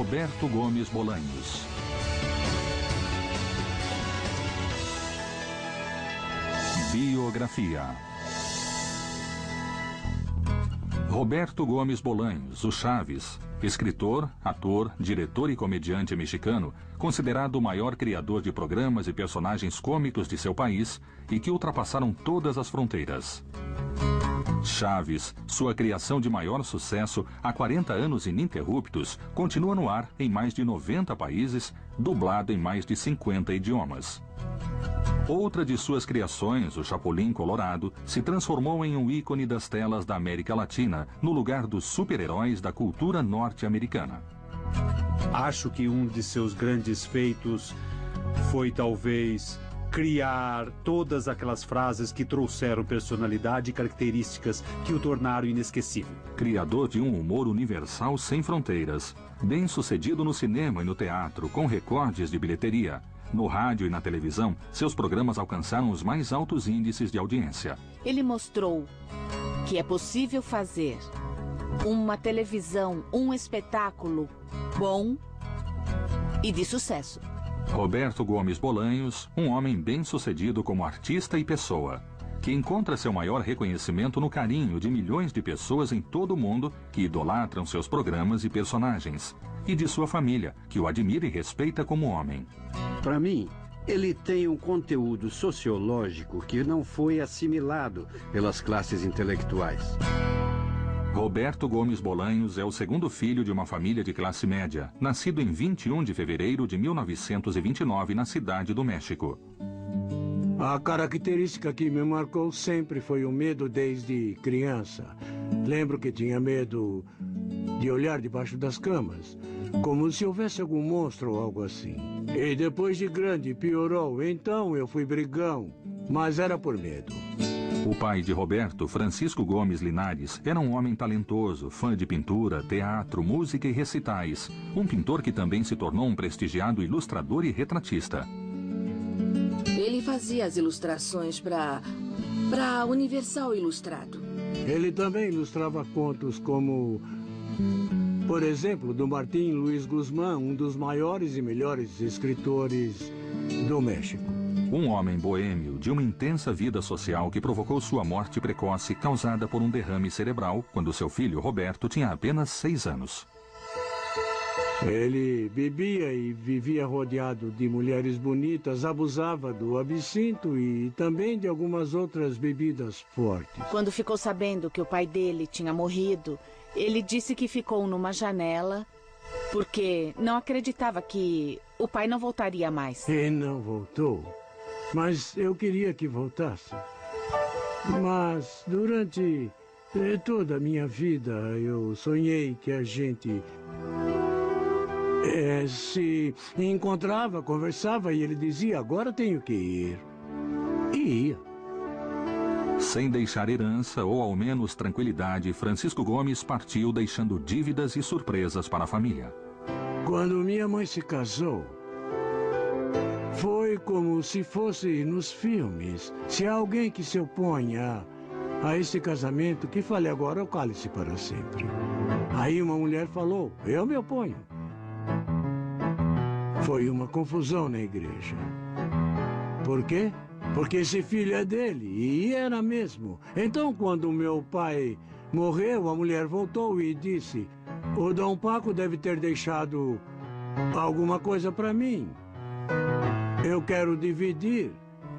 Roberto Gomes Bolanhos. Biografia. Roberto Gomes Bolanhos, o Chaves, escritor, ator, diretor e comediante mexicano, considerado o maior criador de programas e personagens cômicos de seu país e que ultrapassaram todas as fronteiras. Chaves, sua criação de maior sucesso há 40 anos ininterruptos, continua no ar em mais de 90 países, dublado em mais de 50 idiomas. Outra de suas criações, o Chapolin Colorado, se transformou em um ícone das telas da América Latina, no lugar dos super-heróis da cultura norte-americana. Acho que um de seus grandes feitos foi talvez criar todas aquelas frases que trouxeram personalidade e características que o tornaram inesquecível. Criador de um humor universal sem fronteiras, bem-sucedido no cinema e no teatro, com recordes de bilheteria. No rádio e na televisão, seus programas alcançaram os mais altos índices de audiência. Ele mostrou que é possível fazer uma televisão, um espetáculo bom e de sucesso. Roberto Gomes Bolanhos, um homem bem-sucedido como artista e pessoa, que encontra seu maior reconhecimento no carinho de milhões de pessoas em todo o mundo que idolatram seus programas e personagens, e de sua família, que o admira e respeita como homem. Para mim, ele tem um conteúdo sociológico que não foi assimilado pelas classes intelectuais. Roberto Gomes Bolanhos é o segundo filho de uma família de classe média, nascido em 21 de fevereiro de 1929 na Cidade do México. A característica que me marcou sempre foi o medo desde criança. Lembro que tinha medo de olhar debaixo das camas, como se houvesse algum monstro ou algo assim. E depois de grande piorou, então eu fui brigão, mas era por medo. O pai de Roberto, Francisco Gomes Linares, era um homem talentoso, fã de pintura, teatro, música e recitais. Um pintor que também se tornou um prestigiado ilustrador e retratista. Ele fazia as ilustrações para Universal Ilustrado. Ele também ilustrava contos como, por exemplo, do Martín Luiz Guzmán, um dos maiores e melhores escritores do México. Um homem boêmio de uma intensa vida social que provocou sua morte precoce causada por um derrame cerebral quando seu filho Roberto tinha apenas 6 anos. Ele bebia e vivia rodeado de mulheres bonitas, abusava do absinto e também de algumas outras bebidas fortes. Quando ficou sabendo que o pai dele tinha morrido, ele disse que ficou numa janela porque não acreditava que o pai não voltaria mais. E não voltou, mas eu queria que voltasse. Mas durante toda a minha vida eu sonhei que a gente se encontrava, conversava e ele dizia, agora tenho que ir. E ia. Sem deixar herança ou ao menos tranquilidade, Francisco Gomes partiu deixando dívidas e surpresas para a família. Quando minha mãe se casou, foi como se fosse nos filmes. Se há alguém que se opõe a esse casamento, que fale agora ou cale-se para sempre. Aí uma mulher falou, eu me oponho. Foi uma confusão na igreja. Por quê? Porque esse filho é dele, e era mesmo. Então, quando meu pai morreu, a mulher voltou e disse, o Dom Paco deve ter deixado alguma coisa para mim. Eu quero dividir.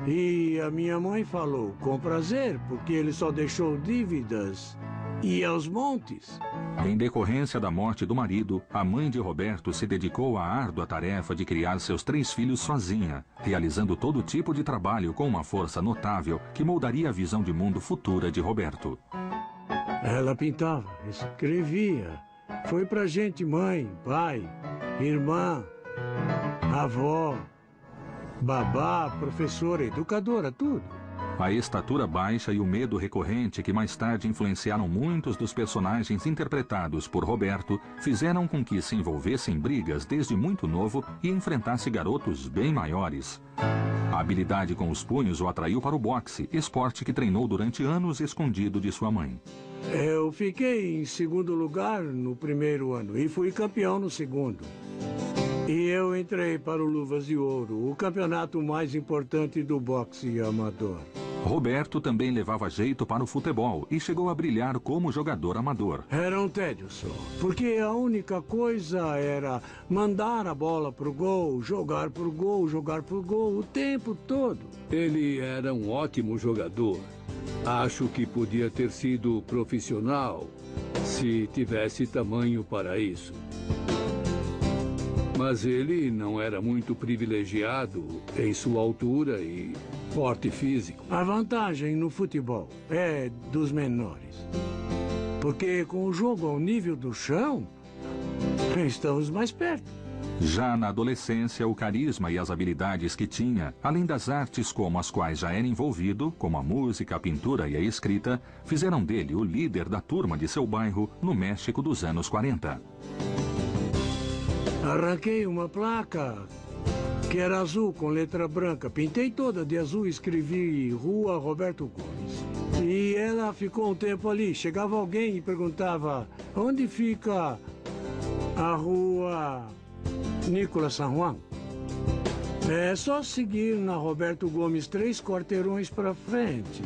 E a minha mãe falou, com prazer, porque ele só deixou dívidas e aos montes. Em decorrência da morte do marido, a mãe de Roberto se dedicou à árdua tarefa de criar seus 3 filhos sozinha, realizando todo tipo de trabalho com uma força notável que moldaria a visão de mundo futura de Roberto. Ela pintava, escrevia. Foi pra gente mãe, pai, irmã, avó, babá, professora, educadora, tudo. A estatura baixa e o medo recorrente que mais tarde influenciaram muitos dos personagens interpretados por Roberto fizeram com que se envolvesse em brigas desde muito novo e enfrentasse garotos bem maiores. A habilidade com os punhos o atraiu para o boxe, esporte que treinou durante anos escondido de sua mãe. Eu fiquei em segundo lugar no primeiro ano e fui campeão no segundo. E eu entrei para o Luvas de Ouro, o campeonato mais importante do boxe amador. Roberto também levava jeito para o futebol e chegou a brilhar como jogador amador. Era um tédio só, porque a única coisa era mandar a bola pro gol, jogar pro gol o tempo todo. Ele era um ótimo jogador. Acho que podia ter sido profissional se tivesse tamanho para isso. Mas ele não era muito privilegiado em sua altura e porte físico. A vantagem no futebol é dos menores. Porque com o jogo ao nível do chão, estamos mais perto. Já na adolescência, o carisma e as habilidades que tinha, além das artes como as quais já era envolvido, como a música, a pintura e a escrita, fizeram dele o líder da turma de seu bairro no México dos anos 40. Arranquei uma placa que era azul com letra branca. Pintei toda de azul e escrevi Rua Roberto Gomes. E ela ficou um tempo ali. Chegava alguém e perguntava: onde fica a Rua Nicolas San Juan? É só seguir na Roberto Gomes 3 quarteirões para frente.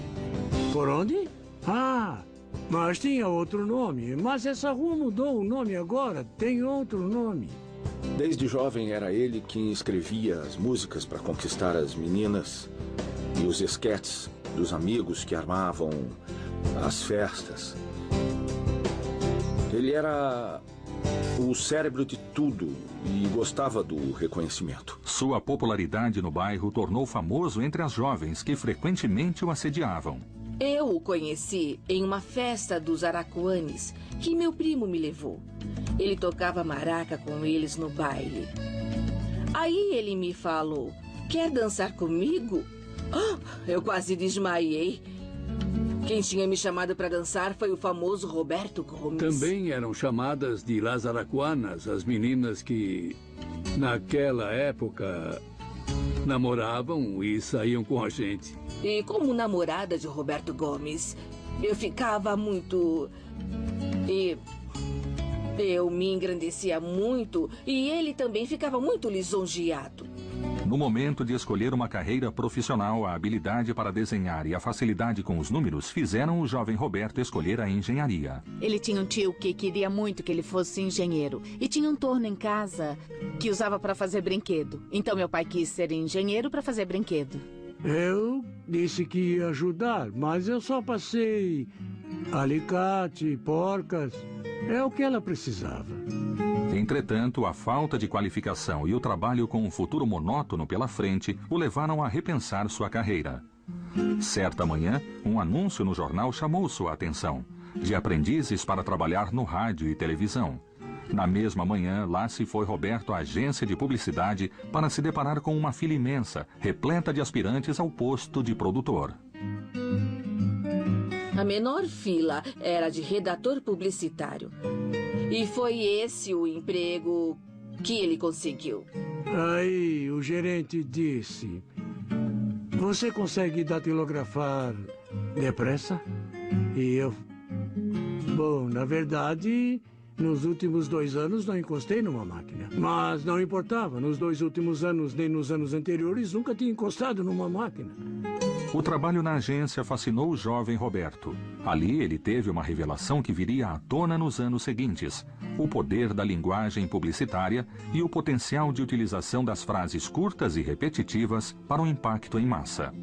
Por onde? Ah, mas tinha outro nome. Mas essa rua mudou o nome agora. Tem outro nome. Desde jovem era ele quem escrevia as músicas para conquistar as meninas e os esquetes dos amigos que armavam as festas. Ele era o cérebro de tudo e gostava do reconhecimento. Sua popularidade no bairro tornou famoso entre as jovens que frequentemente o assediavam. Eu o conheci em uma festa dos Aracuanes que meu primo me levou. Ele tocava maraca com eles no baile. Aí ele me falou: quer dançar comigo? Eu quase desmaiei. Quem tinha me chamado para dançar foi o famoso Roberto Gomes. Também eram chamadas de Las Aracuanas as meninas que, naquela época, namoravam e saíam com a gente. E como namorada de Roberto Gomes, eu ficava muito... Eu me engrandecia muito e ele também ficava muito lisonjeado. No momento de escolher uma carreira profissional, a habilidade para desenhar e a facilidade com os números fizeram o jovem Roberto escolher a engenharia. Ele tinha um tio que queria muito que ele fosse engenheiro. E tinha um torno em casa que usava para fazer brinquedo. Então meu pai quis ser engenheiro para fazer brinquedo. Eu disse que ia ajudar, mas eu só passei alicate, porcas. É o que ela precisava. Entretanto, a falta de qualificação e o trabalho com um futuro monótono pela frente o levaram a repensar sua carreira. Certa manhã, um anúncio no jornal chamou sua atenção: de aprendizes para trabalhar no rádio e televisão. Na mesma manhã, lá se foi Roberto à agência de publicidade para se deparar com uma fila imensa, repleta de aspirantes ao posto de produtor. A menor fila era de redator publicitário. E foi esse o emprego que ele conseguiu. Aí o gerente disse: você consegue datilografar depressa? E eu... Bom, na verdade, nos últimos 2 anos não encostei numa máquina. Mas não importava, nos 2 últimos anos nem nos anos anteriores nunca tinha encostado numa máquina. O trabalho na agência fascinou o jovem Roberto. Ali ele teve uma revelação que viria à tona nos anos seguintes: o poder da linguagem publicitária e o potencial de utilização das frases curtas e repetitivas para um impacto em massa.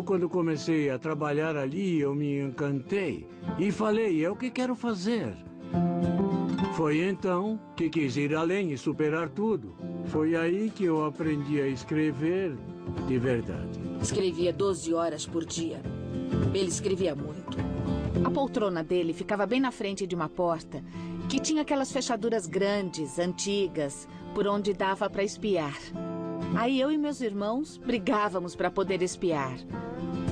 Quando comecei a trabalhar ali, eu me encantei e falei: é o que quero fazer. Foi então que quis ir além e superar tudo. Foi aí que eu aprendi a escrever de verdade. Escrevia 12 horas por dia. Ele escrevia muito. A poltrona dele ficava bem na frente de uma porta que tinha aquelas fechaduras grandes, antigas, por onde dava para espiar. Aí eu e meus irmãos brigávamos para poder espiar.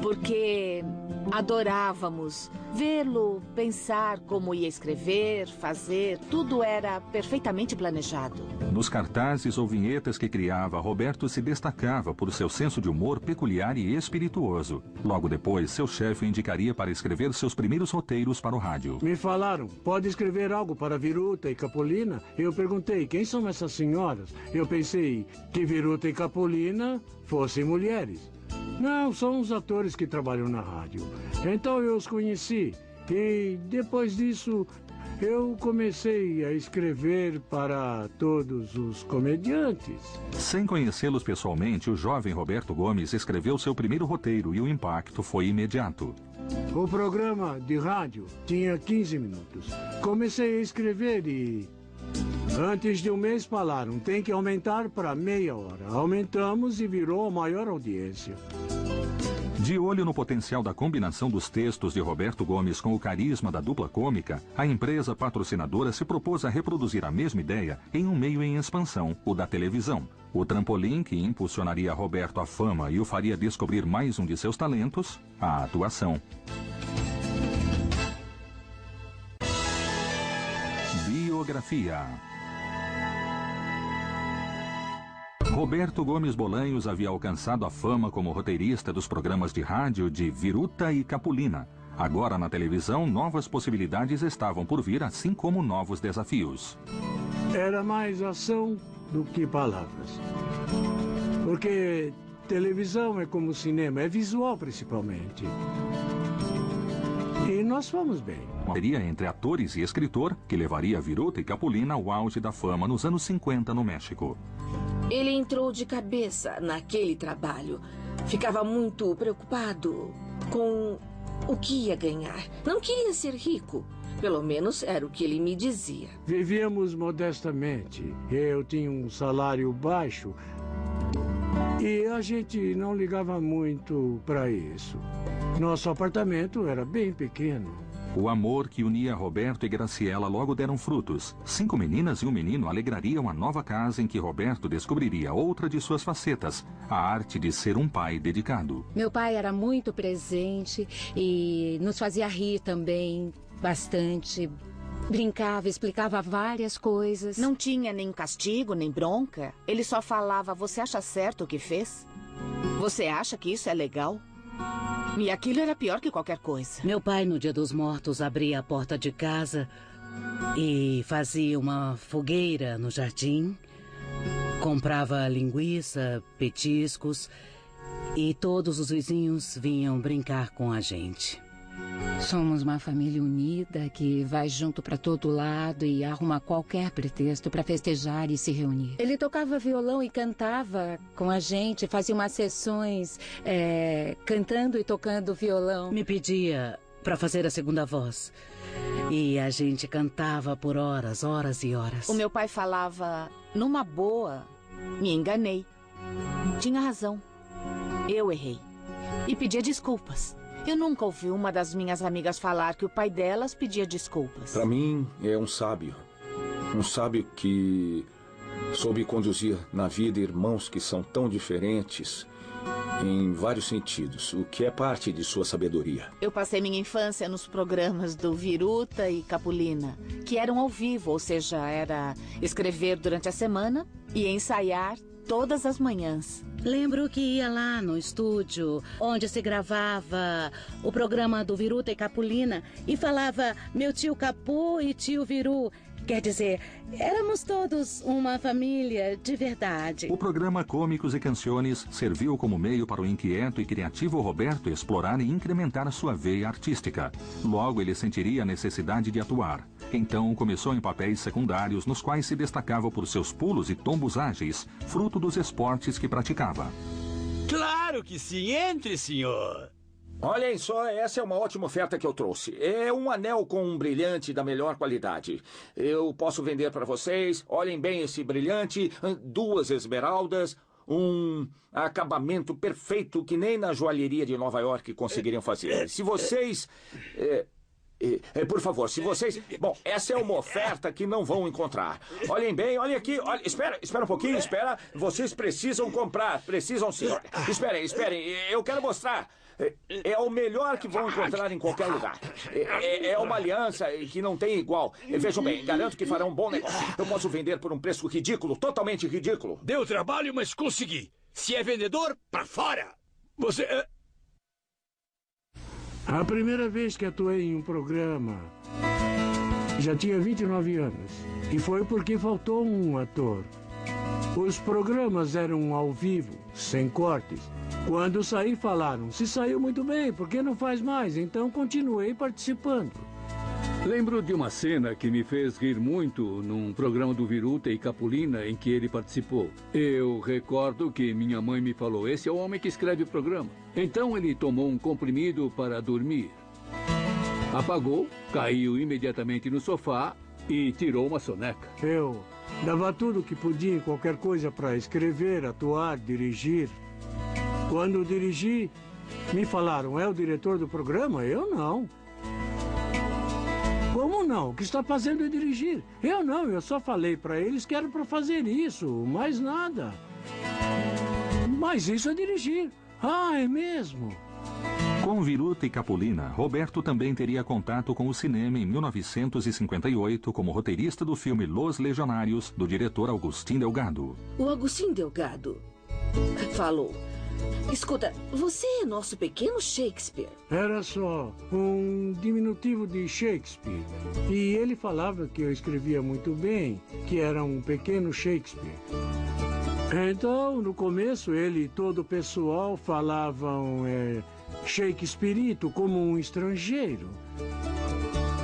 Porque adorávamos vê-lo, pensar como ia escrever, fazer. Tudo era perfeitamente planejado. Nos cartazes ou vinhetas que criava, Roberto se destacava por seu senso de humor peculiar e espirituoso. Logo depois, seu chefe o indicaria para escrever seus primeiros roteiros para o rádio. Me falaram, pode escrever algo para Viruta e Capolina? Eu perguntei, quem são essas senhoras? Eu pensei que Viruta e Capolina fossem mulheres. Não, são os atores que trabalham na rádio. Então eu os conheci e depois disso eu comecei a escrever para todos os comediantes. Sem conhecê-los pessoalmente, o jovem Roberto Gomes escreveu seu primeiro roteiro e o impacto foi imediato. O programa de rádio tinha 15 minutos. Comecei a escrever e antes de um mês falaram, tem que aumentar para meia hora. Aumentamos e virou a maior audiência. De olho no potencial da combinação dos textos de Roberto Gomes com o carisma da dupla cômica, a empresa patrocinadora se propôs a reproduzir a mesma ideia em um meio em expansão, o da televisão. O trampolim que impulsionaria Roberto à fama e o faria descobrir mais um de seus talentos, a atuação. Biografia. Roberto Gomes Bolanhos havia alcançado a fama como roteirista dos programas de rádio de Viruta e Capolina. Agora, na televisão, novas possibilidades estavam por vir, assim como novos desafios. Era mais ação do que palavras. Porque televisão é como cinema, é visual principalmente. E nós fomos bem. Uma parceria entre atores e escritor que levaria Viruta e Capolina ao auge da fama nos anos 50 no México. Ele entrou de cabeça naquele trabalho. Ficava muito preocupado com o que ia ganhar. Não queria ser rico. Pelo menos era o que ele me dizia. Vivíamos modestamente. Eu tinha um salário baixo e a gente não ligava muito para isso. Nosso apartamento era bem pequeno. O amor que unia Roberto e Graciela logo deram frutos. 5 meninas e um menino alegrariam a nova casa em que Roberto descobriria outra de suas facetas, a arte de ser um pai dedicado. Meu pai era muito presente e nos fazia rir também bastante. Brincava, explicava várias coisas. Não tinha nem castigo, nem bronca. Ele só falava, você acha certo o que fez? Você acha que isso é legal? E aquilo era pior que qualquer coisa. Meu pai, no Dia dos Mortos, abria a porta de casa e fazia uma fogueira no jardim. Comprava linguiça, petiscos e todos os vizinhos vinham brincar com a gente. Somos uma família unida que vai junto para todo lado e arruma qualquer pretexto para festejar e se reunir. Ele tocava violão e cantava com a gente, fazia umas sessões cantando e tocando violão. Me pedia para fazer a segunda voz e a gente cantava por horas, horas e horas. O meu pai falava, numa boa, me enganei. Tinha razão. Eu errei. E pedia desculpas. Eu nunca ouvi uma das minhas amigas falar que o pai delas pedia desculpas. Para mim, é um sábio. Um sábio que soube conduzir na vida irmãos que são tão diferentes em vários sentidos, o que é parte de sua sabedoria. Eu passei minha infância nos programas do Viruta e Capolina, que eram ao vivo, ou seja, era escrever durante a semana e ensaiar todas as manhãs. Lembro que ia lá no estúdio, onde se gravava o programa do Viruta e Capolina, e falava meu tio Capu e tio Viru. Quer dizer, éramos todos uma família de verdade. O programa Cômicos e Canções serviu como meio para o inquieto e criativo Roberto explorar e incrementar sua veia artística. Logo, ele sentiria a necessidade de atuar. Então, começou em papéis secundários, nos quais se destacava por seus pulos e tombos ágeis, fruto dos esportes que praticava. Claro que sim! Entre, senhor! Olhem só, essa é uma ótima oferta que eu trouxe. É um anel com um brilhante da melhor qualidade. Eu posso vender para vocês. Olhem bem esse brilhante, 2 esmeraldas, um acabamento perfeito que nem na joalheria de Nova York conseguiriam fazer. Se vocês... Por favor, se vocês... Bom, essa é uma oferta que não vão encontrar. Olhem bem, olhem aqui. Espera um pouquinho, espera. Vocês precisam comprar. Precisam sim. Esperem. Eu quero mostrar. É o melhor que vão encontrar em qualquer lugar. É uma aliança que não tem igual. Vejam bem, garanto que farão um bom negócio. Eu posso vender por um preço ridículo, totalmente ridículo. Deu trabalho, mas consegui. Se é vendedor, pra fora. Você... A primeira vez que atuei em um programa, já tinha 29 anos. E foi porque faltou um ator. Os programas eram ao vivo, sem cortes. Quando saí, falaram, se saiu muito bem, por que não faz mais? Então continuei participando. Lembro de uma cena que me fez rir muito num programa do Viruta e Capulina em que ele participou. Eu recordo que minha mãe me falou, esse é o homem que escreve o programa. Então ele tomou um comprimido para dormir. Apagou, caiu imediatamente no sofá e tirou uma soneca. Eu dava tudo o que podia em qualquer coisa para escrever, atuar, dirigir. Quando dirigi, me falaram, é o diretor do programa? Eu não. Como não? O que está fazendo é dirigir. Eu não, eu só falei para eles que era para fazer isso, mais nada. Mas isso é dirigir. Ah, é mesmo? Com Viruta e Capulina, Roberto também teria contato com o cinema em 1958 como roteirista do filme Los Legionários, do diretor Agustín Delgado. O Agustín Delgado falou... Escuta, você é nosso pequeno Shakespeare. Era só um diminutivo de Shakespeare. E ele falava que eu escrevia muito bem, que era um pequeno Shakespeare. Então, no começo, ele e todo o pessoal falavam Shakespearito como um estrangeiro.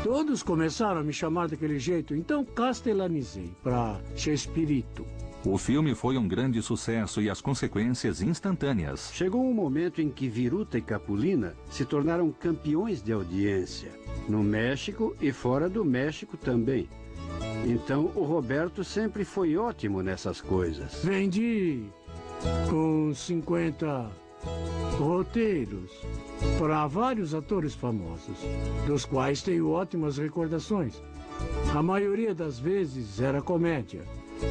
Todos começaram a me chamar daquele jeito, então castelanizei para Shakespearito. O filme foi um grande sucesso e as consequências instantâneas. Chegou um momento em que Viruta e Capulina se tornaram campeões de audiência, no México e fora do México também. Então o Roberto sempre foi ótimo nessas coisas. Vendi uns 50 roteiros para vários atores famosos, dos quais tenho ótimas recordações. A maioria das vezes era comédia.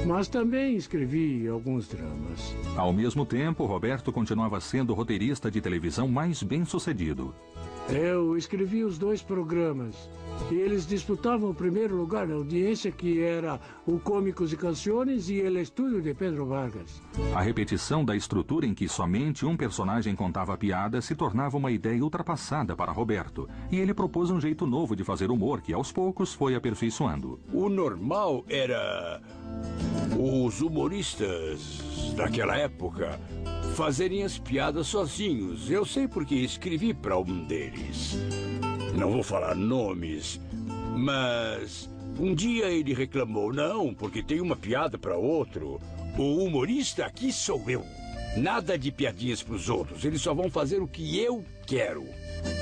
Mas também escrevi alguns dramas. Ao mesmo tempo, Roberto continuava sendo o roteirista de televisão mais bem-sucedido. Eu escrevi os 2 programas. E eles disputavam o primeiro lugar na audiência, que era o Cômicos e Canções e El Estúdio de Pedro Vargas. A repetição da estrutura em que somente um personagem contava a piada se tornava uma ideia ultrapassada para Roberto. E ele propôs um jeito novo de fazer humor que, aos poucos, foi aperfeiçoando. O normal era os humoristas daquela época fazerem as piadas sozinhos. Eu sei porque escrevi para um deles. Não vou falar nomes, mas um dia ele reclamou, não, porque tem uma piada para outro. O humorista aqui sou eu. Nada de piadinhas para os outros, eles só vão fazer o que eu quero.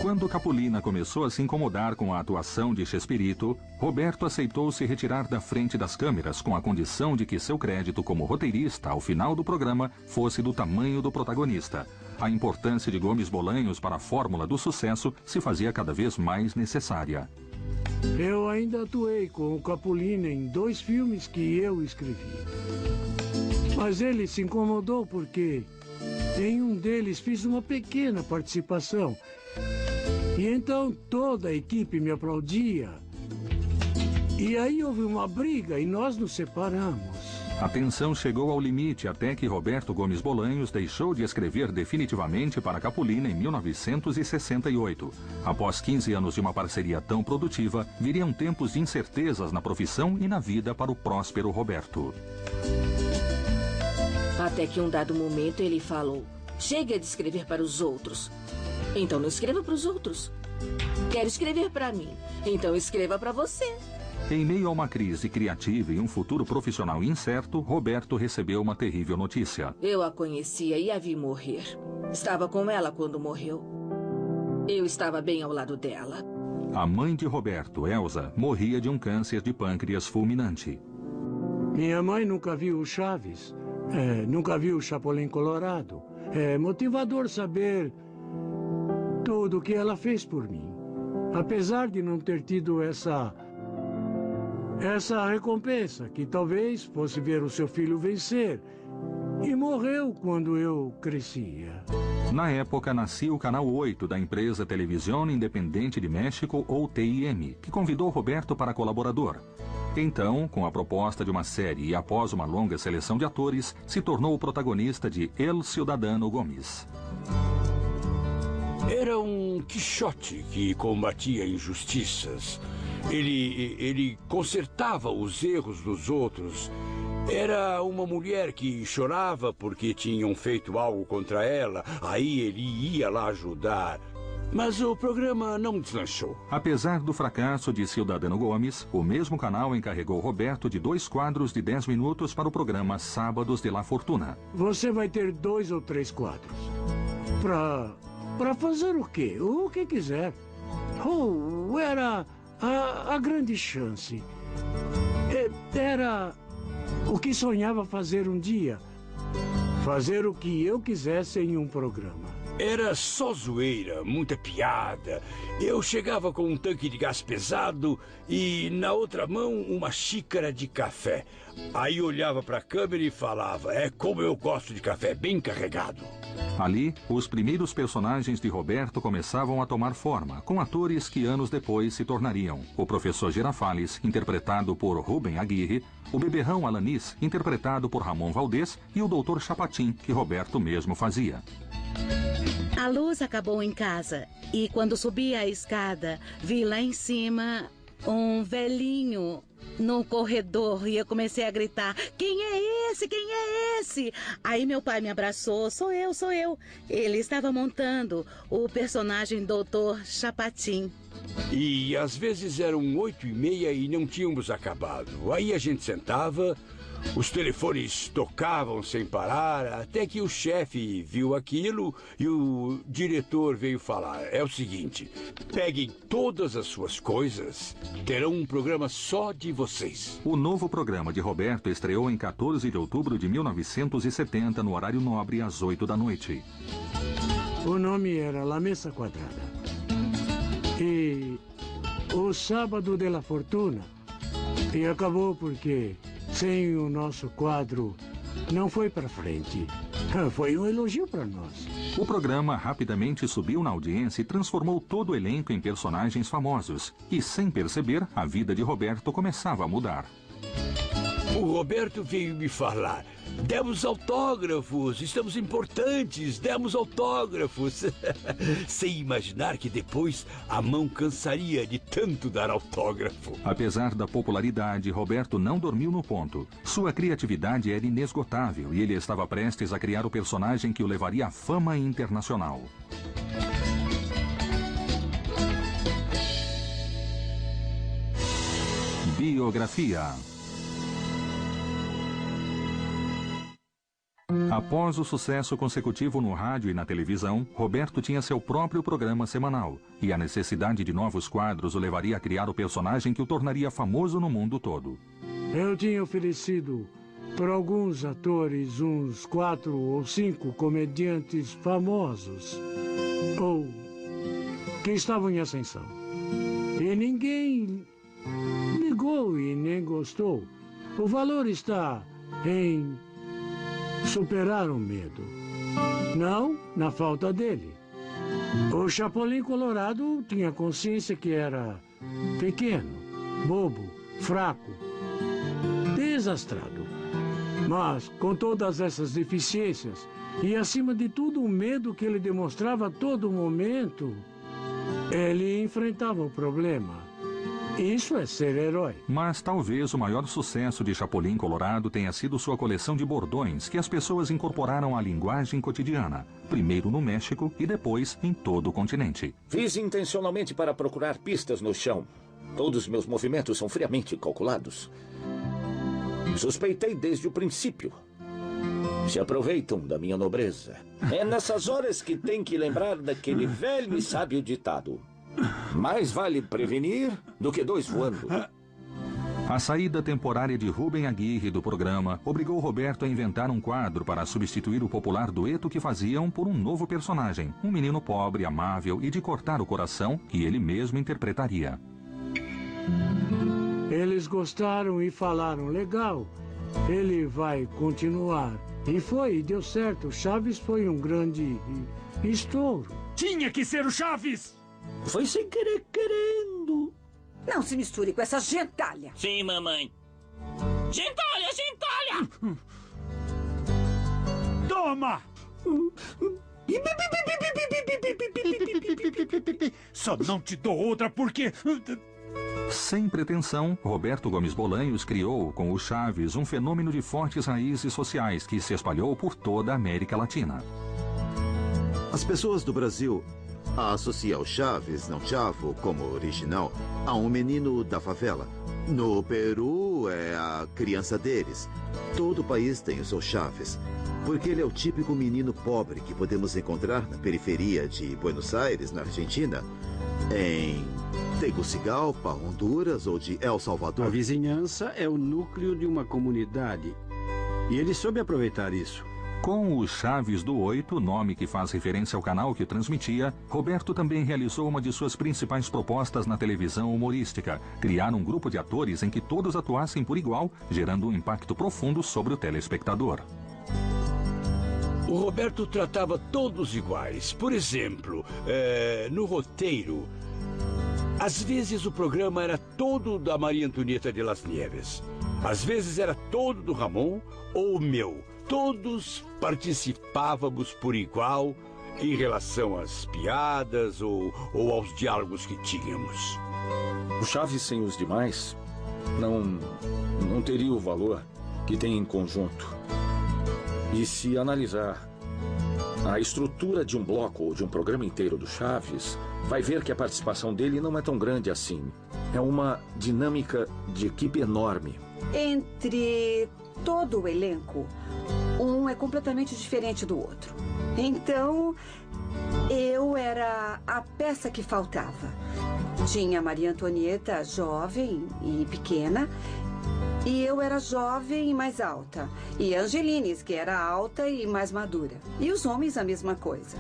Quando Capulina começou a se incomodar com a atuação de Chespirito, Roberto aceitou se retirar da frente das câmeras com a condição de que seu crédito como roteirista ao final do programa fosse do tamanho do protagonista. A importância de Gomes Bolanhos para a fórmula do sucesso se fazia cada vez mais necessária. Eu ainda atuei com o Capulina em 2 filmes que eu escrevi. Mas ele se incomodou porque em um deles fiz uma pequena participação. E então toda a equipe me aplaudia. E aí houve uma briga e nós nos separamos. A tensão chegou ao limite até que Roberto Gomes Bolanhos deixou de escrever definitivamente para Capulina em 1968. Após 15 anos de uma parceria tão produtiva, viriam tempos de incertezas na profissão e na vida para o próspero Roberto. Até que um dado momento ele falou, chega de escrever para os outros. Então não escreva para os outros. Quero escrever para mim. Então escreva para você. Em meio a uma crise criativa e um futuro profissional incerto, Roberto recebeu uma terrível notícia. Eu a conhecia e a vi morrer. Estava com ela quando morreu. Eu estava bem ao lado dela. A mãe de Roberto, Elza, morria de um câncer de pâncreas fulminante. Minha mãe nunca viu o Chaves. Nunca viu o Chapolin Colorado. É motivador saber tudo o que ela fez por mim. apesar de não ter tido essa recompensa, que talvez fosse ver o seu filho vencer. E morreu quando eu crescia. Na época, nascia o Canal 8 da empresa Televisión Independente de México, ou TIM, que convidou Roberto para colaborador. Então, com a proposta de uma série e após uma longa seleção de atores, se tornou o protagonista de El Ciudadano Gomes. Era um Quixote que combatia injustiças. Ele consertava os erros dos outros. Era uma mulher que chorava porque tinham feito algo contra ela. Aí ele ia lá ajudar. Mas o programa não deslanchou. Apesar do fracasso de Ciudadano Gomes, o mesmo canal encarregou Roberto de 2 quadros de 10 minutos para o programa Sábados de la Fortuna. Você vai ter 2 ou 3 quadros. Pra fazer o quê? O que quiser. Oh, era a grande chance. Era o que sonhava fazer um dia. Fazer o que eu quisesse em um programa. Era só zoeira, muita piada. Eu chegava com um tanque de gás pesado e, na outra mão, uma xícara de café. Aí olhava para a câmera e falava, é como eu gosto de café, bem carregado. Ali, os primeiros personagens de Roberto começavam a tomar forma, com atores que anos depois se tornariam o professor Girafales, interpretado por Rubem Aguirre, o beberrão Alanis, interpretado por Ramon Valdez, e o doutor Chapatin, que Roberto mesmo fazia. A luz acabou em casa e quando subi a escada, vi lá em cima um velhinho no corredor e eu comecei a gritar, quem é esse? Quem é esse? Aí meu pai me abraçou, sou eu. Ele estava montando o personagem Doutor Chapatin. E às vezes eram 8h30 e não tínhamos acabado. Aí a gente sentava, os telefones tocavam sem parar, até que o chefe viu aquilo e o diretor veio falar. É o seguinte, peguem todas as suas coisas, terão um programa só de vocês. O novo programa de Roberto estreou em 14 de outubro de 1970, no horário nobre, às 8 da noite. O nome era La Mesa Quadrada. E o Sábado de la Fortuna. E acabou porque, sem o nosso quadro, não foi para frente. Foi um elogio para nós. O programa rapidamente subiu na audiência e transformou todo o elenco em personagens famosos. E, sem perceber, a vida de Roberto começava a mudar. O Roberto veio me falar, demos autógrafos, estamos importantes, demos autógrafos. Sem imaginar que depois a mão cansaria de tanto dar autógrafo. Apesar da popularidade, Roberto não dormiu no ponto. Sua criatividade era inesgotável e ele estava prestes a criar o personagem que o levaria à fama internacional. Biografia. Após o sucesso consecutivo no rádio e na televisão, Roberto tinha seu próprio programa semanal, e a necessidade de novos quadros o levaria a criar o personagem que o tornaria famoso no mundo todo. Eu tinha oferecido para alguns atores uns 4 ou 5 comediantes famosos, ou que estavam em ascensão. E ninguém ligou e nem gostou. O valor está em superar o medo, não na falta dele. O Chapolin Colorado tinha consciência que era pequeno, bobo, fraco, desastrado. Mas, com todas essas deficiências, e acima de tudo o medo que ele demonstrava a todo momento, ele enfrentava o problema. Isso é ser herói. Mas talvez o maior sucesso de Chapolin Colorado tenha sido sua coleção de bordões que as pessoas incorporaram à linguagem cotidiana, primeiro no México e depois em todo o continente. Fiz intencionalmente para procurar pistas no chão. Todos meus movimentos são friamente calculados. Suspeitei desde o princípio. Se aproveitam da minha nobreza. É nessas horas que tem que lembrar daquele velho e sábio ditado. Mais vale prevenir do que 2 voando. A saída temporária de Rubem Aguirre do programa obrigou Roberto a inventar um quadro para substituir o popular dueto que faziam por um novo personagem, um menino pobre, amável e de cortar o coração que ele mesmo interpretaria. Eles gostaram e falaram, legal, ele vai continuar. E foi, deu certo. O Chaves foi um grande estouro. Tinha que ser o Chaves! Foi sem querer querendo. Não se misture com essa gentalha. Sim, mamãe. Gentalha, gentalha! Toma! Só não te dou outra porque... Sem pretensão, Roberto Gomes Bolanhos criou, com o Chaves, um fenômeno de fortes raízes sociais que se espalhou por toda a América Latina. As pessoas do Brasil associam o Chaves, não Chavo, como original, a um menino da favela. No Peru, é a criança deles. Todo o país tem o seu Chaves, porque ele é o típico menino pobre que podemos encontrar na periferia de Buenos Aires, na Argentina, em Tegucigalpa, Honduras ou de El Salvador. A vizinhança é o núcleo de uma comunidade. E ele soube aproveitar isso. Com o Chaves do 8, nome que faz referência ao canal que transmitia, Roberto também realizou uma de suas principais propostas na televisão humorística: criar um grupo de atores em que todos atuassem por igual, gerando um impacto profundo sobre o telespectador. O Roberto tratava todos iguais. Por exemplo, no roteiro, às vezes o programa era todo da Maria Antonieta de Las Nieves. Às vezes era todo do Ramon ou o meu. Todos participávamos por igual em relação às piadas ou aos diálogos que tínhamos. O Chaves sem os demais não teria o valor que tem em conjunto. E se analisar a estrutura de um bloco ou de um programa inteiro do Chaves, vai ver que a participação dele não é tão grande assim. É uma dinâmica de equipe enorme. Entre todo o elenco, um é completamente diferente do outro. Então, eu era a peça que faltava. Tinha a Maria Antonieta jovem e pequena, e eu era jovem e mais alta. E a Angelines, que era alta e mais madura. E os homens a mesma coisa.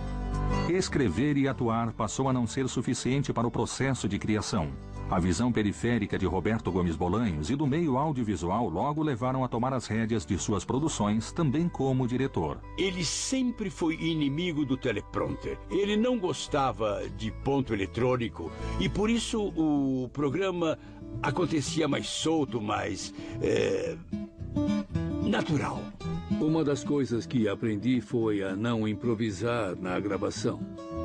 Escrever e atuar passou a não ser suficiente para o processo de criação. A visão periférica de Roberto Gomes Bolanhos e do meio audiovisual logo levaram a tomar as rédeas de suas produções, também como diretor. Ele sempre foi inimigo do teleprompter. Ele não gostava de ponto eletrônico e por isso o programa acontecia mais solto, mais natural. Uma das coisas que aprendi foi a não improvisar na gravação.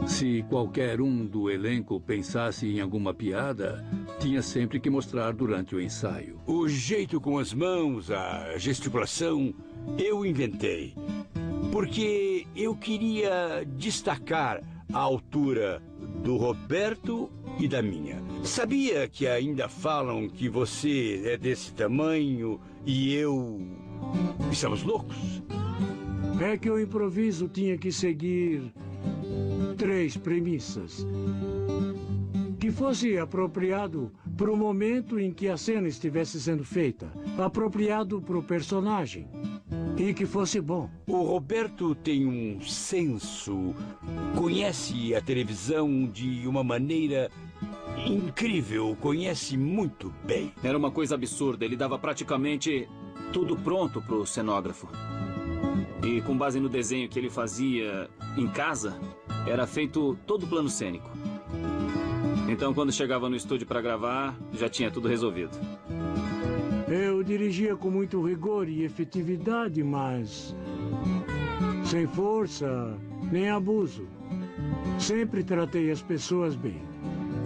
Se qualquer um do elenco pensasse em alguma piada, tinha sempre que mostrar durante o ensaio. O jeito com as mãos, a gesticulação, eu inventei. Porque eu queria destacar a altura do Roberto e da minha. Sabia que ainda falam que você é desse tamanho e eu... Estamos loucos? É que o improviso tinha que seguir 3 premissas. Que fosse apropriado para o momento em que a cena estivesse sendo feita. Apropriado para o personagem. E que fosse bom. O Roberto tem um senso, conhece a televisão de uma maneira incrível, conhece muito bem. Era uma coisa absurda, ele dava praticamente tudo pronto para o cenógrafo. E com base no desenho que ele fazia em casa, era feito todo o plano cênico. Então, quando chegava no estúdio para gravar, já tinha tudo resolvido. Eu dirigia com muito rigor e efetividade, mas sem força nem abuso. Sempre tratei as pessoas bem.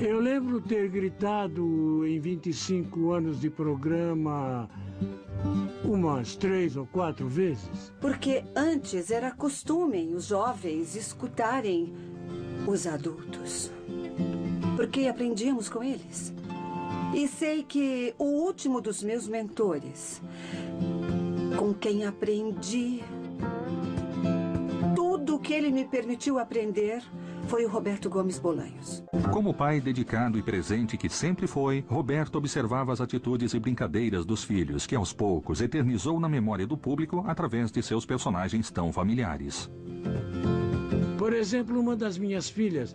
Eu lembro ter gritado em 25 anos de programa umas 3 ou 4 vezes. Porque antes era costume os jovens escutarem os adultos. Porque aprendíamos com eles. E sei que o último dos meus mentores, com quem aprendi tudo o que ele me permitiu aprender, foi o Roberto Gomes Bolanhos. Como pai dedicado e presente que sempre foi, Roberto observava as atitudes e brincadeiras dos filhos, que aos poucos eternizou na memória do público através de seus personagens tão familiares. Por exemplo, uma das minhas filhas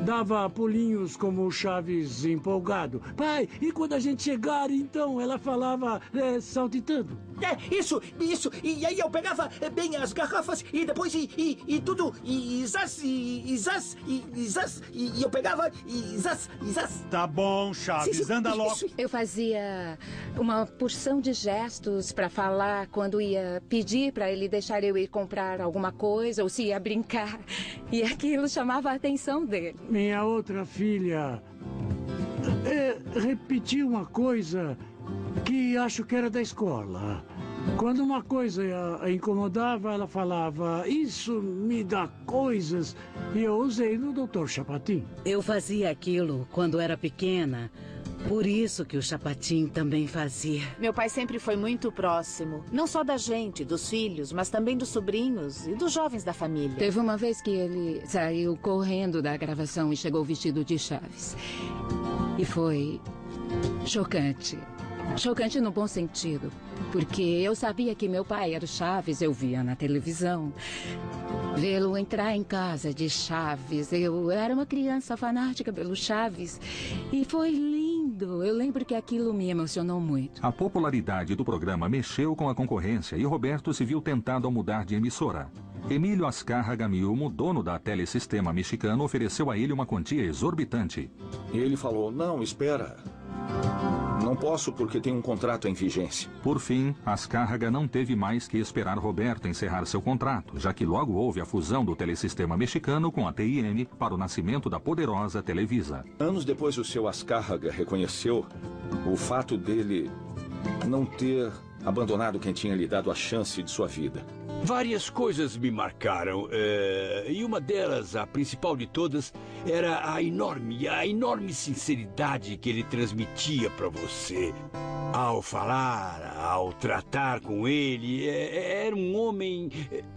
dava pulinhos como o Chaves empolgado. Pai, e quando a gente chegar, então? Ela falava saltitando. Isso. E aí eu pegava bem as garrafas e depois e tudo. E eu pegava e zaz. Tá bom, Chaves, Sim, anda logo. Eu fazia uma porção de gestos para falar quando ia pedir para ele deixar eu ir comprar alguma coisa ou se ia brincar. E aquilo chamava a atenção dele. Minha outra filha repetiu uma coisa que acho que era da escola. Quando uma coisa a incomodava, ela falava, isso me dá coisas. E eu usei no Dr. Chapatin. Eu fazia aquilo quando era pequena. Por isso que o Chapatin também fazia. Meu pai sempre foi muito próximo. Não só da gente, dos filhos, mas também dos sobrinhos e dos jovens da família. Teve uma vez que ele saiu correndo da gravação e chegou vestido de Chaves. E foi chocante. Chocante no bom sentido. Porque eu sabia que meu pai era o Chaves, eu via na televisão. Vê-lo entrar em casa de Chaves. Eu era uma criança fanática pelo Chaves. E foi lindo. Eu lembro que aquilo me emocionou muito. A popularidade do programa mexeu com a concorrência e Roberto se viu tentado a mudar de emissora. Emílio Azcárraga Milmo, dono da Telesistema Mexicano, ofereceu a ele uma quantia exorbitante. E ele falou, não, espera. Não posso porque tem um contrato em vigência. Por fim, Azcárraga não teve mais que esperar Roberto encerrar seu contrato, já que logo houve a fusão do Telesistema Mexicano com a TIM para o nascimento da poderosa Televisa. Anos depois, o seu Azcárraga reconheceu o fato dele não ter abandonado quem tinha lhe dado a chance de sua vida. Várias coisas me marcaram, e uma delas, a principal de todas, era a enorme sinceridade que ele transmitia para você. Ao falar, ao tratar com ele, era um homem...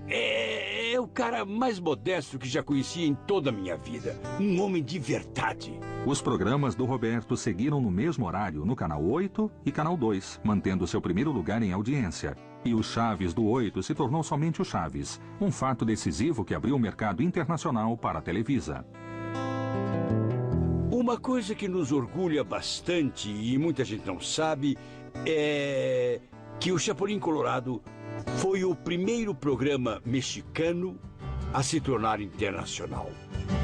É o cara mais modesto que já conheci em toda a minha vida. Um homem de verdade. Os programas do Roberto seguiram no mesmo horário no Canal 8 e Canal 2, mantendo seu primeiro lugar em audiência. E o Chaves do 8 se tornou somente o Chaves, um fato decisivo que abriu o mercado internacional para a Televisa. Uma coisa que nos orgulha bastante, e muita gente não sabe, é que o Chapulin Colorado foi o primeiro programa mexicano a se tornar internacional.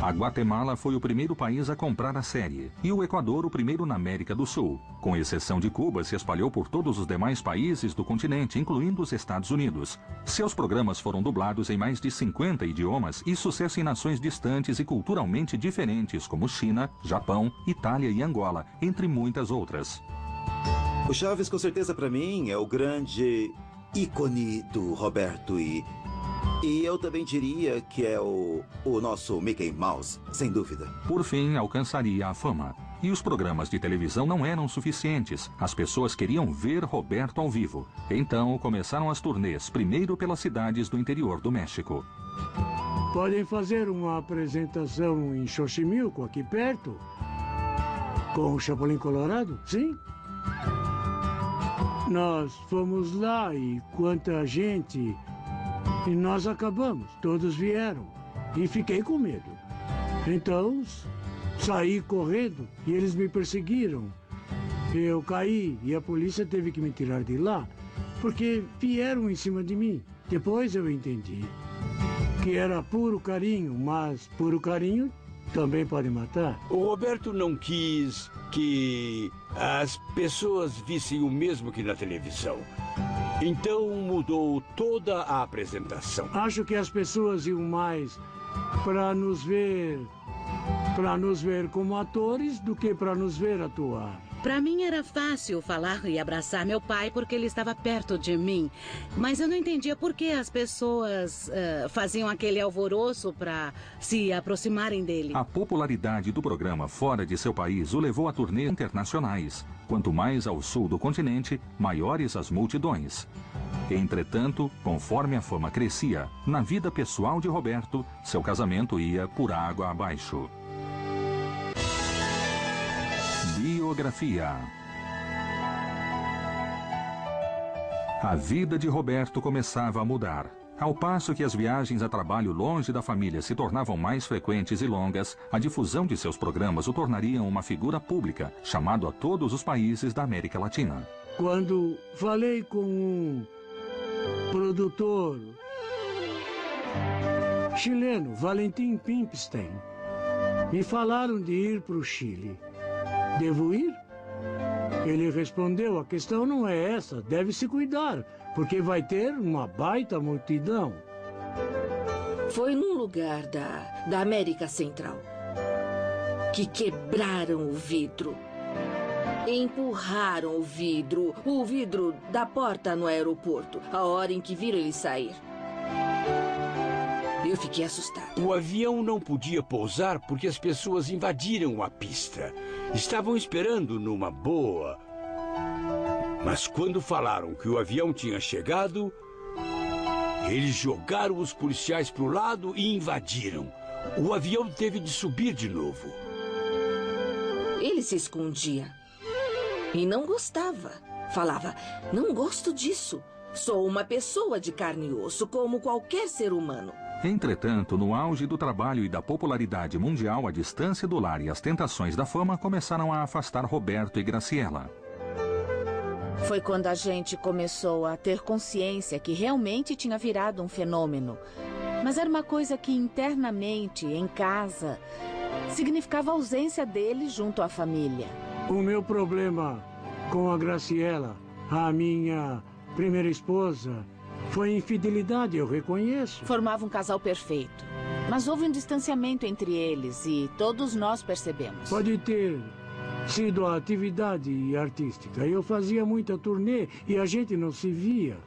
A Guatemala foi o primeiro país a comprar a série, e o Equador o primeiro na América do Sul. Com exceção de Cuba, se espalhou por todos os demais países do continente, incluindo os Estados Unidos. Seus programas foram dublados em mais de 50 idiomas e sucesso em nações distantes e culturalmente diferentes, como China, Japão, Itália e Angola, entre muitas outras. O Chaves, com certeza, para mim, é o grande ícone do Roberto E eu também diria que é o nosso Mickey Mouse, sem dúvida. Por fim, alcançaria a fama. E os programas de televisão não eram suficientes. As pessoas queriam ver Roberto ao vivo. Então, começaram as turnês, primeiro pelas cidades do interior do México. Podem fazer uma apresentação em Xochimilco, aqui perto? Com o Chapulin Colorado? Sim? Nós fomos lá e quanta gente... E nós acabamos, todos vieram. E fiquei com medo. Então, saí correndo e eles me perseguiram. Eu caí e a polícia teve que me tirar de lá, porque vieram em cima de mim. Depois eu entendi que era puro carinho, mas puro carinho também pode matar. O Roberto não quis que as pessoas vissem o mesmo que na televisão. Então mudou toda a apresentação. Acho que as pessoas iam mais para nos ver como atores do que para nos ver atuar. Para mim era fácil falar e abraçar meu pai porque ele estava perto de mim. Mas eu não entendia por que as pessoas faziam aquele alvoroço para se aproximarem dele. A popularidade do programa fora de seu país o levou a turnês internacionais. Quanto mais ao sul do continente, maiores as multidões. Entretanto, conforme a fama crescia, na vida pessoal de Roberto, seu casamento ia por água abaixo. Biografia. A vida de Roberto começava a mudar. Ao passo que as viagens a trabalho longe da família se tornavam mais frequentes e longas, a difusão de seus programas o tornaria uma figura pública, chamado a todos os países da América Latina. Quando falei com um produtor chileno, Valentim Pimstein, me falaram de ir para o Chile. Devo ir? Ele respondeu, a questão não é essa, deve se cuidar, porque vai ter uma baita multidão. Foi num lugar da América Central que quebraram o vidro. Empurraram o vidro da porta no aeroporto, a hora em que viram ele sair. Eu fiquei assustada. O avião não podia pousar porque as pessoas invadiram a pista. Estavam esperando numa boa. Mas quando falaram que o avião tinha chegado, eles jogaram os policiais para o lado e invadiram. O avião teve de subir de novo. Ele se escondia. E não gostava. Falava, não gosto disso. Sou uma pessoa de carne e osso, como qualquer ser humano. Entretanto, no auge do trabalho e da popularidade mundial, a distância do lar e as tentações da fama começaram a afastar Roberto e Graciela. Foi quando a gente começou a ter consciência que realmente tinha virado um fenômeno. Mas era uma coisa que internamente, em casa, significava a ausência dele junto à família. O meu problema com a Graciela, a minha primeira esposa, foi infidelidade, eu reconheço. Formava um casal perfeito. Mas houve um distanciamento entre eles e todos nós percebemos. Pode ter sido a atividade artística. Eu fazia muita turnê e a gente não se via.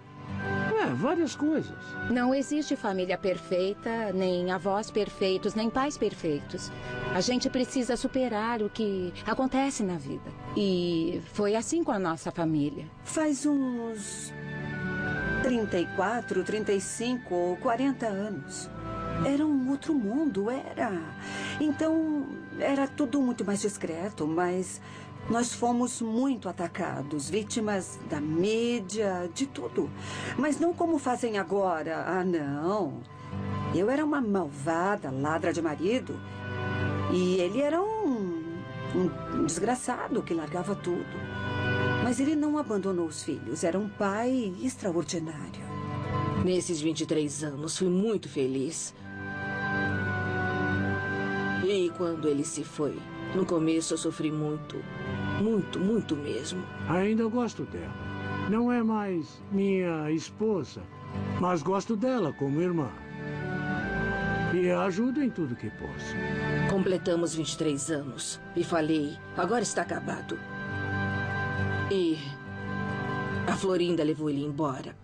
Várias coisas. Não existe família perfeita, nem avós perfeitos, nem pais perfeitos. A gente precisa superar o que acontece na vida. E foi assim com a nossa família. Faz uns 34, 35 ou 40 anos. Era um outro mundo, era. Então, era tudo muito mais discreto, mas nós fomos muito atacados, vítimas da mídia, de tudo. Mas não como fazem agora. Ah, não. Eu era uma malvada ladra de marido e ele era um desgraçado que largava tudo. Mas ele não abandonou os filhos. Era um pai extraordinário. Nesses 23 anos, fui muito feliz. E quando ele se foi, no começo eu sofri muito. Muito, muito mesmo. Ainda gosto dela. Não é mais minha esposa, mas gosto dela como irmã. E a ajudo em tudo que posso. Completamos 23 anos. E falei, agora está acabado. E a Florinda levou ele embora.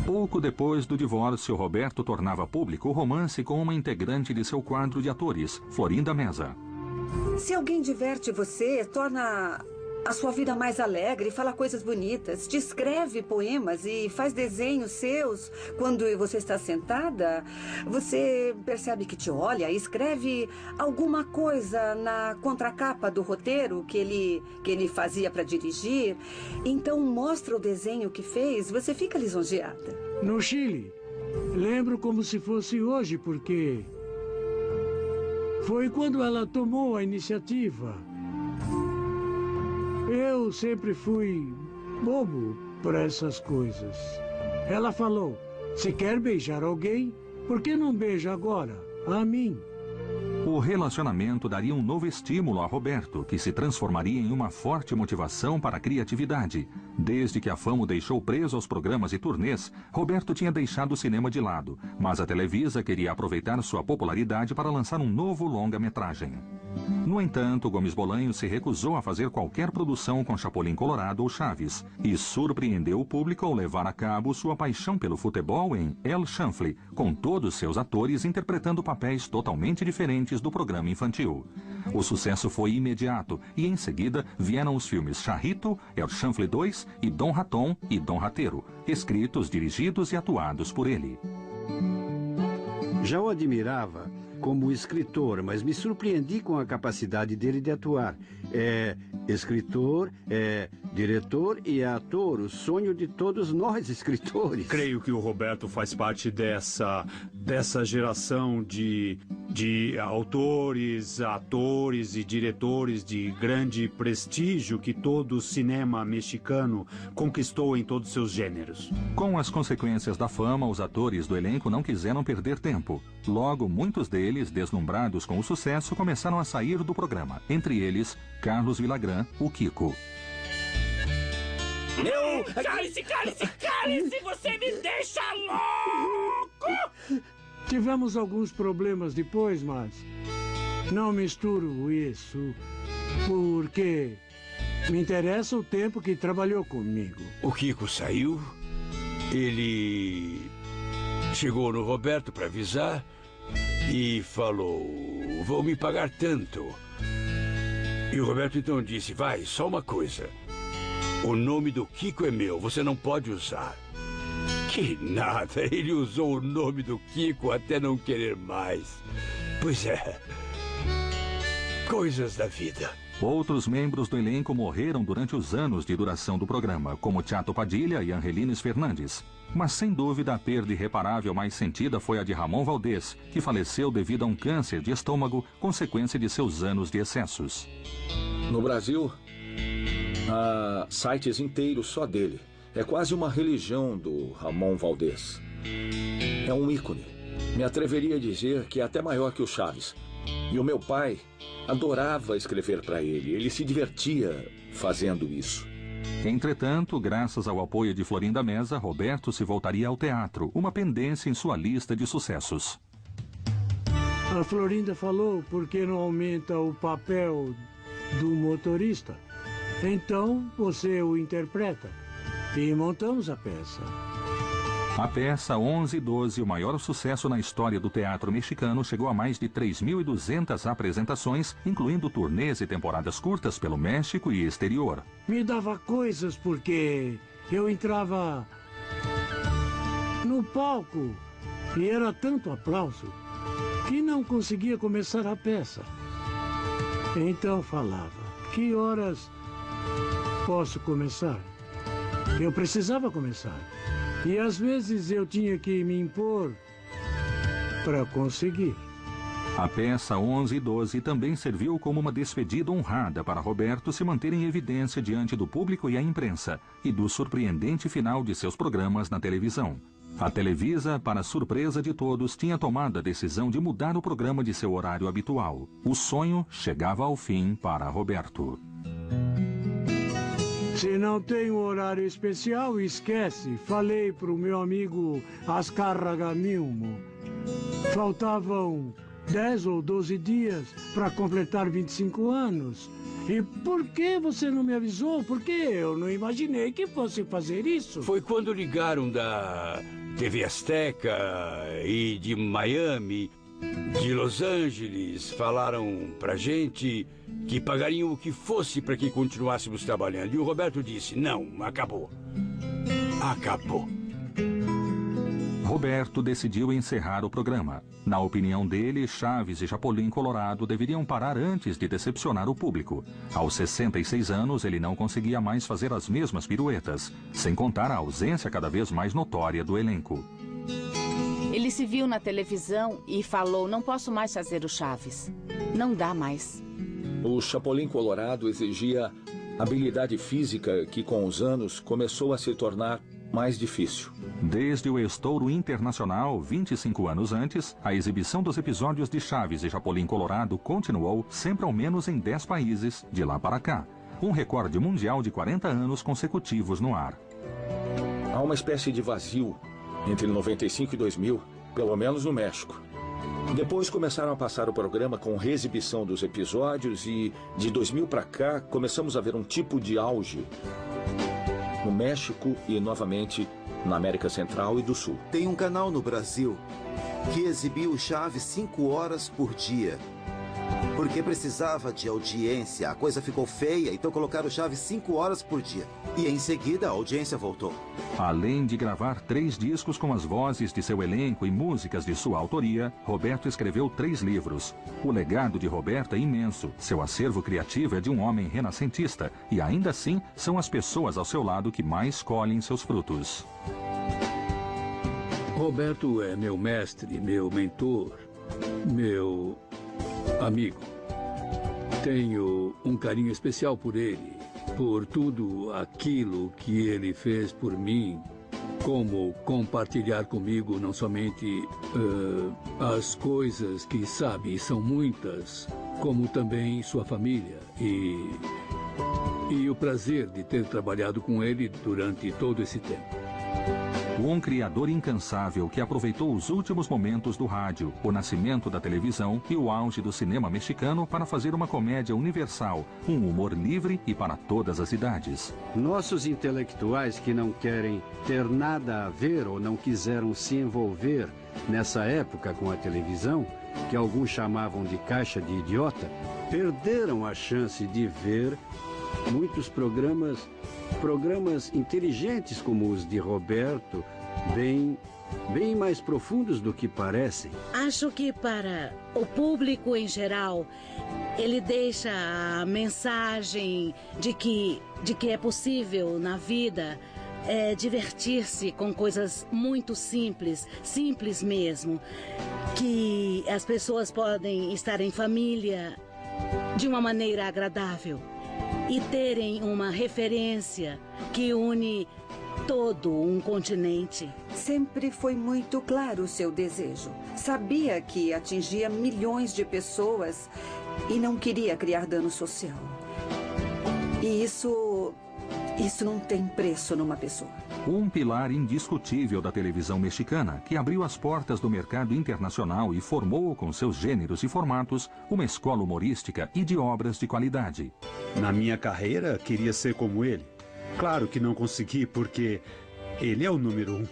Pouco depois do divórcio, Roberto tornava público o romance com uma integrante de seu quadro de atores, Florinda Meza. Se alguém diverte você, torna a sua vida mais alegre, fala coisas bonitas, te escreve poemas e faz desenhos seus. Quando você está sentada, você percebe que te olha e escreve alguma coisa na contracapa do roteiro que ele fazia para dirigir. Então mostra o desenho que fez, você fica lisonjeada. No Chile, lembro como se fosse hoje, porque foi quando ela tomou a iniciativa. Eu sempre fui bobo para essas coisas. Ela falou, se quer beijar alguém, por que não beija agora? A mim. O relacionamento daria um novo estímulo a Roberto, que se transformaria em uma forte motivação para a criatividade. Desde que a fama o deixou preso aos programas e turnês, Roberto tinha deixado o cinema de lado, mas a Televisa queria aproveitar sua popularidade para lançar um novo longa-metragem. No entanto, Gomes Bolanhos se recusou a fazer qualquer produção com Chapulin Colorado ou Chaves e surpreendeu o público ao levar a cabo sua paixão pelo futebol em El Chanfle, com todos seus atores interpretando papéis totalmente diferentes do programa infantil. O sucesso foi imediato e, em seguida, vieram os filmes Charrito, El Chanfle 2 e Dom Raton e Dom Rateiro, escritos, dirigidos e atuados por ele. Já o admirava como escritor, mas me surpreendi com a capacidade dele de atuar. É escritor, é diretor e é ator, o sonho de todos nós escritores. Creio que o Roberto faz parte dessa geração de autores, atores e diretores de grande prestígio que todo o cinema mexicano conquistou em todos seus gêneros. Com as consequências da fama, os atores do elenco não quiseram perder tempo. Logo, muitos deles, deslumbrados com o sucesso, começaram a sair do programa. Entre eles, Carlos Villagrán, o Kiko. Cale-se! Você me deixa louco! Tivemos alguns problemas depois, mas não misturo isso, porque me interessa o tempo que trabalhou comigo. O Kiko saiu, ele chegou no Roberto para avisar e falou: vou me pagar tanto. E o Roberto então disse: vai, só uma coisa. O nome do Kiko é meu, você não pode usar. Que nada, ele usou o nome do Kiko até não querer mais. Pois é, coisas da vida. Outros membros do elenco morreram durante os anos de duração do programa, como Chato Padilha e Angelines Fernandes. Mas, sem dúvida, a perda irreparável mais sentida foi a de Ramon Valdés, que faleceu devido a um câncer de estômago, consequência de seus anos de excessos. No Brasil, há sites inteiros só dele. É quase uma religião do Ramon Valdés. É um ícone. Me atreveria a dizer que é até maior que o Chaves. E o meu pai adorava escrever para ele. Ele se divertia fazendo isso. Entretanto, graças ao apoio de Florinda Meza, Roberto se voltaria ao teatro, uma pendência em sua lista de sucessos. A Florinda falou por que não aumenta o papel do motorista. Então você o interpreta. E montamos a peça. A peça 11 e 12, o maior sucesso na história do teatro mexicano, chegou a mais de 3.200 apresentações, incluindo turnês e temporadas curtas pelo México e exterior. Me dava coisas porque eu entrava no palco e era tanto aplauso que não conseguia começar a peça. Então falava: que horas posso começar? Eu precisava começar. E às vezes eu tinha que me impor para conseguir. A peça 11 e 12 também serviu como uma despedida honrada para Roberto se manter em evidência diante do público e a imprensa, e do surpreendente final de seus programas na televisão. A Televisa, para surpresa de todos, tinha tomado a decisão de mudar o programa de seu horário habitual. O sonho chegava ao fim para Roberto. Se não tem um horário especial, esquece. Falei para o meu amigo Azcárraga Milmo. Faltavam 10 ou 12 dias para completar 25 anos. E por que você não me avisou? Porque eu não imaginei que fosse fazer isso. Foi quando ligaram da TV Azteca e de Miami, de Los Angeles, falaram pra gente que pagariam o que fosse para que continuássemos trabalhando. E o Roberto disse: não, acabou. Acabou. Roberto decidiu encerrar o programa. Na opinião dele, Chaves e Chapulin Colorado deveriam parar antes de decepcionar o público. Aos 66 anos, ele não conseguia mais fazer as mesmas piruetas, sem contar a ausência cada vez mais notória do elenco. Ele se viu na televisão e falou: não posso mais fazer o Chaves. Não dá mais. O Chapulin Colorado exigia habilidade física que, com os anos, começou a se tornar mais difícil. Desde o estouro internacional, 25 anos antes, a exibição dos episódios de Chaves e Chapulin Colorado continuou sempre ao menos em 10 países, de lá para cá. Um recorde mundial de 40 anos consecutivos no ar. Há uma espécie de vazio entre 95 e 2000, pelo menos no México. Depois começaram a passar o programa com reexibição dos episódios e, de 2000 para cá, começamos a ver um tipo de auge no México e, novamente, na América Central e do Sul. Tem um canal no Brasil que exibiu o Chaves 5 horas por dia. Porque precisava de audiência. A coisa ficou feia, então colocaram o Chaves 5 horas por dia. E em seguida a audiência voltou. Além de gravar 3 discos com as vozes de seu elenco e músicas de sua autoria, Roberto escreveu 3 livros. O legado de Roberto é imenso. Seu acervo criativo é de um homem renascentista. E ainda assim, são as pessoas ao seu lado que mais colhem seus frutos. Roberto é meu mestre, meu mentor, meu amigo. Tenho um carinho especial por ele, por tudo aquilo que ele fez por mim, como compartilhar comigo não somente as coisas que sabe, são muitas, como também sua família e o prazer de ter trabalhado com ele durante todo esse tempo. Um criador incansável que aproveitou os últimos momentos do rádio, o nascimento da televisão e o auge do cinema mexicano para fazer uma comédia universal, um humor livre e para todas as idades. Nossos intelectuais que não querem ter nada a ver ou não quiseram se envolver nessa época com a televisão, que alguns chamavam de caixa de idiota, perderam a chance de ver muitos programas inteligentes como os de Roberto, bem mais profundos do que parecem. Acho que para o público em geral, ele deixa a mensagem de que é possível na vida divertir-se com coisas muito simples mesmo, que as pessoas podem estar em família de uma maneira agradável e terem uma referência que une todo um continente. Sempre foi muito claro o seu desejo. Sabia que atingia milhões de pessoas e não queria criar dano social. E isso não tem preço numa pessoa. Um pilar indiscutível da televisão mexicana, que abriu as portas do mercado internacional e formou, com seus gêneros e formatos, uma escola humorística e de obras de qualidade. Na minha carreira, queria ser como ele. Claro que não consegui, porque ele é o número 1.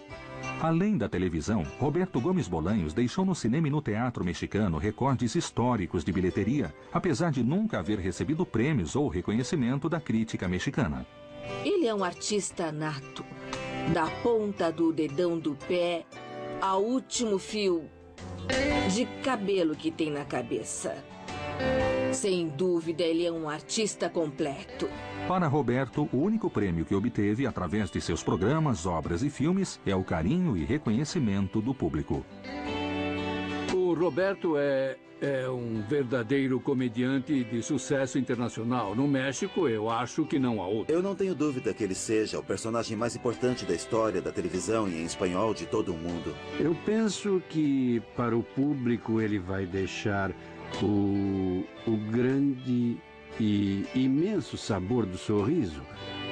Além da televisão, Roberto Gomes Bolanhos deixou no cinema e no teatro mexicano recordes históricos de bilheteria, apesar de nunca haver recebido prêmios ou reconhecimento da crítica mexicana. Ele é um artista nato. Da ponta do dedão do pé ao último fio de cabelo que tem na cabeça. Sem dúvida, ele é um artista completo. Para Roberto, o único prêmio que obteve através de seus programas, obras e filmes é o carinho e reconhecimento do público. O Roberto é um verdadeiro comediante de sucesso internacional. No México, eu acho que não há outro. Eu não tenho dúvida que ele seja o personagem mais importante da história da televisão e em espanhol de todo o mundo. Eu penso que para o público ele vai deixar o grande e imenso sabor do sorriso,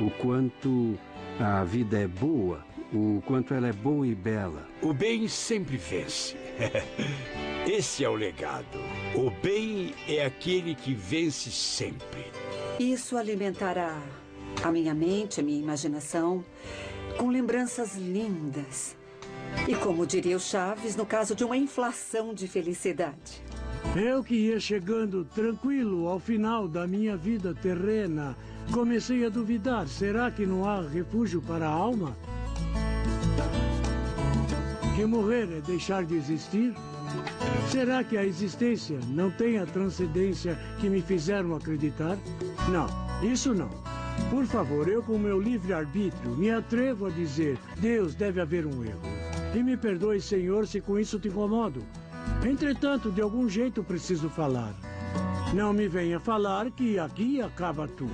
o quanto a vida é boa, o quanto ela é boa e bela. O bem sempre vence. Esse é o legado. O bem é aquele que vence sempre. Isso alimentará a minha mente, a minha imaginação, com lembranças lindas. E como diria o Chaves, no caso de uma inflação de felicidade. Eu que ia chegando tranquilo ao final da minha vida terrena, comecei a duvidar. Será que não há refúgio para a alma? Que morrer é deixar de existir? Será que a existência não tem a transcendência que me fizeram acreditar? Não, isso não. Por favor, eu com meu livre-arbítrio me atrevo a dizer: Deus, deve haver um erro. E me perdoe, Senhor, se com isso te incomodo. Entretanto, de algum jeito preciso falar. Não me venha falar que aqui acaba tudo.